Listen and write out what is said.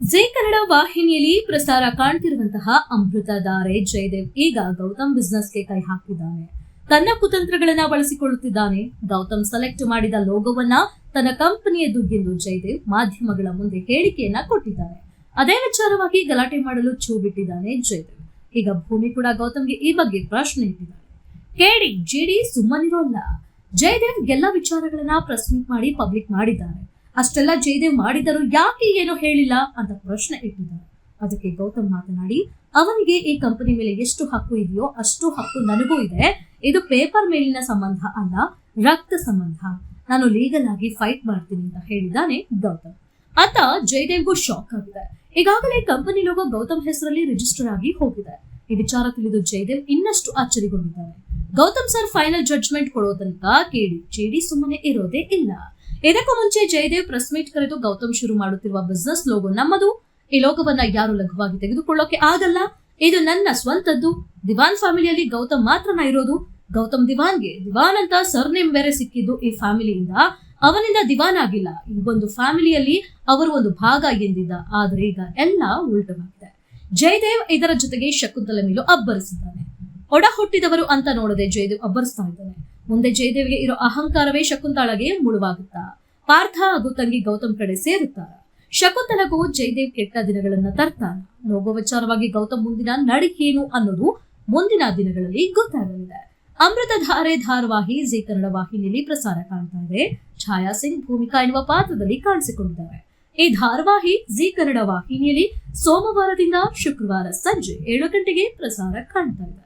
G Kannada ವಾಹಿನಿಯಲ್ಲಿ ಪ್ರಸಾರ ಕಾಣ್ತಿರುವಂತಹ ಅಮೃತಧಾರೆ ಜಯದೇವ್ ಈಗ ಗೌತಮ್ ಬಿಸ್ನೆಸ್ಗೆ ಕೈ ಹಾಕಿದ್ದಾನೆ. ತನ್ನ ಕುತಂತ್ರಗಳನ್ನ ಬಳಸಿಕೊಳ್ಳುತ್ತಿದ್ದಾನೆ. ಗೌತಮ್ ಸೆಲೆಕ್ಟ್ ಮಾಡಿದ ಲೋಗೋವನ್ನ ತನ್ನ ಕಂಪನಿಯದ್ದು ಜಯದೇವ್ ಮಾಧ್ಯಮಗಳ ಮುಂದೆ ಹೇಳಿಕೆಯನ್ನ ಕೊಟ್ಟಿದ್ದಾನೆ. ಅದೇ ವಿಚಾರವಾಗಿ ಗಲಾಟೆ ಮಾಡಲು ಛೂ ಬಿಟ್ಟಿದ್ದಾನೆ ಜಯದೇವ್. ಈಗ ಭೂಮಿ ಕೂಡ ಗೌತಮ್ಗೆ ಈ ಬಗ್ಗೆ ಪ್ರಶ್ನೆ ಇಟ್ಟಿದ್ದಾನೆ. ಕೇಳಿ ಜಿಡಿ ಸುಮ್ಮನಿರೋಲ್ಲ. ಜಯದೇವ್ ಎಲ್ಲ ವಿಚಾರಗಳನ್ನ ಪ್ರೆಸ್ ಮೀಟ್ ಮಾಡಿ ಪಬ್ಲಿಕ್ ಮಾಡಿದ್ದಾರೆ. ಅಷ್ಟೆಲ್ಲ ಜಯದೇವ್ ಮಾಡಿದರೂ ಯಾಕೆ ಏನೋ ಹೇಳಿಲ್ಲ ಅಂತ ಪ್ರಶ್ನೆ ಇಟ್ಟಿದ್ದಾರೆ. ಅದಕ್ಕೆ ಗೌತಮ್ ಮಾತನಾಡಿ, ಅವನಿಗೆ ಈ ಕಂಪನಿ ಮೇಲೆ ಎಷ್ಟು ಹಕ್ಕು ಇದೆಯೋ ಅಷ್ಟು ಹಕ್ಕು ನನಗೂ ಇದೆ. ಇದು ಪೇಪರ್ ಮೇಲಿನ ಸಂಬಂಧ ಅಲ್ಲ, ರಕ್ತ ಸಂಬಂಧ. ನಾನು ಲೀಗಲ್ ಆಗಿ ಫೈಟ್ ಮಾಡ್ತೀನಿ ಅಂತ ಹೇಳಿದ್ದಾನೆ ಗೌತಮ್. ಆತ ಜಯದೇವ್ಗೂ ಶಾಕ್ ಆಗಿದೆ. ಈಗಾಗಲೇ ಕಂಪನಿ ಲೋಗೋ ಗೌತಮ್ ಹೆಸರಲ್ಲಿ ರಿಜಿಸ್ಟರ್ ಆಗಿ ಹೋಗಿದೆ. ಈ ವಿಚಾರ ತಿಳಿದು ಜಯದೇವ್ ಇನ್ನಷ್ಟು ಆಶ್ಚರ್ಯಗೊಂಡಿದ್ದಾರೆ. ಗೌತಮ್ ಸರ್ ಫೈನಲ್ ಜಡ್ಜ್ಮೆಂಟ್ ಕೊಡೋ ತನಕ ಕೇಳಿ ಜೆಡಿ ಸುಮ್ಮನೆ ಇರೋದೇ ಇಲ್ಲ. ಇದಕ್ಕೂ ಮುಂಚೆ ಜಯದೇವ್ ಪ್ರೆಸ್ ಮೀಟ್ ಕರೆದು ಗೌತಮ್ ಶುರು ಮಾಡುತ್ತಿರುವ ಬಿಸ್ನೆಸ್ ಲೋಗೋ ನಮ್ಮದು. ಈ ಲೋಗೋವನ್ನ ಯಾರು ಲಘುವಾಗಿ ತೆಗೆದುಕೊಳ್ಳೋಕೆ ಆಗಲ್ಲ. ಇದು ನನ್ನ ಸ್ವಂತದ್ದು. ದಿವಾನ್ ಫ್ಯಾಮಿಲಿಯಲ್ಲಿ ಗೌತಮ್ ಮಾತ್ರನ ಇರೋದು. ಗೌತಮ್ ದಿವಾನ್ಗೆ ದಿವಾನ್ ಅಂತ ಸರ್ನೇಮ್ ಬೇರೆ ಸಿಕ್ಕಿದ್ದು ಈ ಫ್ಯಾಮಿಲಿಯಿಂದ. ಅವನಿಂದ ದಿವಾನ್ ಆಗಿಲ್ಲ. ಈ ಒಂದು ಫ್ಯಾಮಿಲಿಯಲ್ಲಿ ಅವರು ಒಂದು ಭಾಗ ಎಂದಿದ್ದ. ಆದ್ರೆ ಈಗ ಎಲ್ಲ ಉಲ್ಟವಾಗಿದೆ. ಜಯದೇವ್ ಇದರ ಜೊತೆಗೆ ಶಕುಂತಲ ಮೇಲೂ ಅಬ್ಬರಿಸಿದ್ದಾನೆ. ಒಡ ಹುಟ್ಟಿದವರು ಅಂತ ನೋಡದೆ ಜಯದೇವ್ ಅಬ್ಬರಿಸ್ತಾ ಇದ್ದಾನೆ. ಮುಂದೆ ಜಯದೇವ್ಗೆ ಇರೋ ಅಹಂಕಾರವೇ ಶಕುಂತಳಗೆ ಮುಳುವಾಗುತ್ತಾ? ಪಾರ್ಥ ಹಾಗೂ ತಂಗಿ ಗೌತಮ್ ಕಡೆ ಸೇರುತ್ತಾರ? ಶಕುಂತಲಗೂ ಜಯದೇವ್ ಕೆಟ್ಟ ದಿನಗಳನ್ನ ತರ್ತಾನ? ಲೋಗೋ ವಿಚಾರವಾಗಿ ಗೌತಮ್ ಮುಂದಿನ ನಡಿಕೇನು ಅನ್ನೋದು ಮುಂದಿನ ದಿನಗಳಲ್ಲಿ ಗೊತ್ತಾಗಲಿದೆ. ಅಮೃತಧಾರೆ ಧಾರಾವಾಹಿ ಜಿ ಕನ್ನಡ ವಾಹಿನಿಯಲ್ಲಿ ಪ್ರಸಾರ ಕಾಣ್ತಾ ಇದೆ. ಛಾಯಾ ಸಿಂಗ್ ಭೂಮಿಕಾ ಎನ್ನುವ ಪಾತ್ರದಲ್ಲಿ ಕಾಣಿಸಿಕೊಂಡಿದ್ದಾರೆ. ಈ ಧಾರಾವಾಹಿ ಜಿ ಕನ್ನಡ ವಾಹಿನಿಯಲ್ಲಿ ಸೋಮವಾರದಿಂದ ಶುಕ್ರವಾರ ಸಂಜೆ 7 ಗಂಟೆಗೆ ಪ್ರಸಾರ ಕಾಣ್ತಾ ಇದೆ.